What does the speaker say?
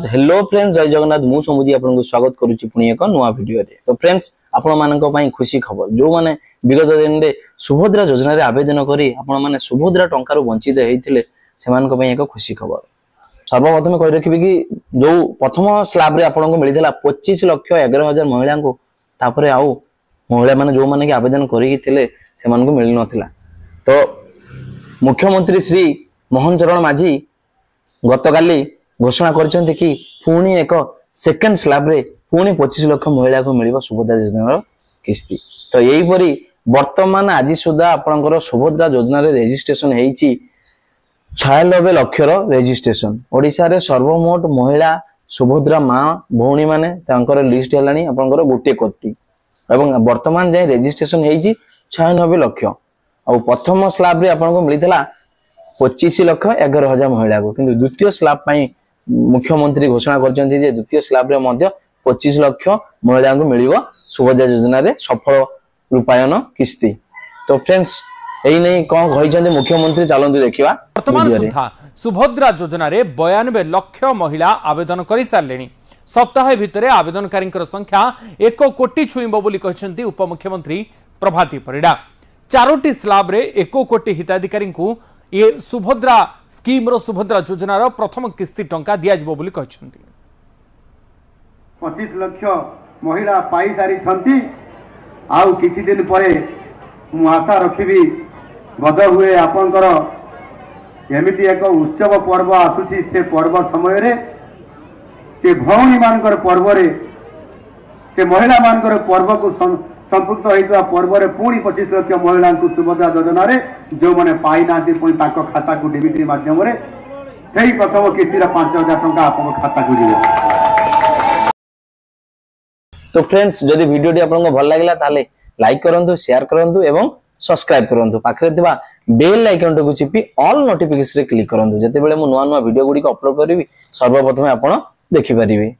Hello friends, जय जगन्नाथ। मु समुजी आपन स्वागत करूची पुनी एक नुआ वीडियो रे। तो फ्रेंड्स, आपण मानक पई खुशी खबर जो माने विगत दिन रे सुभद्रा योजना रे आवेदन करी आपण माने सुभद्रा टंका रो वंचित हेइथिले सेमानक पई एक खुशी खबर। सर्वप्रथम कहि रखिबे कि जो प्रथम स्लैब रे आपण को मिलिथिला 25,11,000 महिला को तापरे आउ महिला माने जो माने कि आवेदन करी थिले सेमान को मिल नथिला। तो मुख्यमंत्री श्री मोहन चरण माझी गतकाली घोषणा करछन्ते कि पुणी एक सेकेंड स्लैब रे पुणी 25 लाख महिला को मिलिबा सुभद्रा योजना किस्ती। तो यही परी वर्तमान आज सुधा आपनकर सुभद्रा योजना रे रजिस्ट्रेशन हेइची 96 लाख रो रजिस्ट्रेशन। ओडिसा रे सर्वमोट महिला सुभद्रा मां भौणी माने तांकर लिस्ट हेलानी आपनकर 1 कोटी एवं वर्तमान जे रजिस्ट्रेशन हेइची 96 लाख। आ प्रथम स्लैब रे आपनको मिलितला 25,11,000 महिला को, किंतु द्वितीय स्लैब पई मुख्यमंत्री घोषणा करछन्ती जे द्वितीय स्लैब रे मध्य 25 लाख महिला को मिलिबो सुभद्रा योजना रे सफल रूपायन किस्ती। तो फ्रेंड्स, एई नै कोन कहिछन्ती मुख्यमंत्री, चलंतु देखिबा। वर्तमान सुधा सुभद्रा योजना रे 92 लाख महिला आवेदन करि सारलेनी। सप्ताह भितरे आवेदनकारी संख्या 1 कोटी छुईबो बोली कहिछन्ती उपमुख्यमंत्री प्रभाती परिडा। 4टी स्लैब रे 1 कोटी हिताधिकारी को ये सुभद्रा स्कीम रो सुभद्रा योजना रो प्रथम किस्ती टंका दिया जिवो बोली कहछन्ती। 25 लाख महिला पाई सारी छंती। आउ किछि दिन परे मु आशा रखिबी बद हुए आपनकर एमिति एक उत्सव पर्व आसुची। से पर्व समय रे से भौणी मानकर पर्व रे से महिला मानकर पर्व को संपुक्त होइतवा पर्व रे पुणी 25 लाख महिला को सुभद्रा योजना रे जो माने पाई नाती पुणी ताको खाता को डीबीटी माध्यम रे सही प्रथम किस्ती रा 5,000 टंका आपन खाता को दिबे। तो फ्रेंड्स, जदि वीडियो टी आपन को भल लागला ताले लाइक करंतु, शेयर करंतु एवं सब्सक्राइब करंतु। पाखरे थिबा बेल आइकन को चिपी ऑल नोटिफिकेशन रे क्लिक करंतु। जते बेले मु नुवा नुवा वीडियो गुडी को अपलोड करबी सर्वप्रथम आपन देखि परिबे।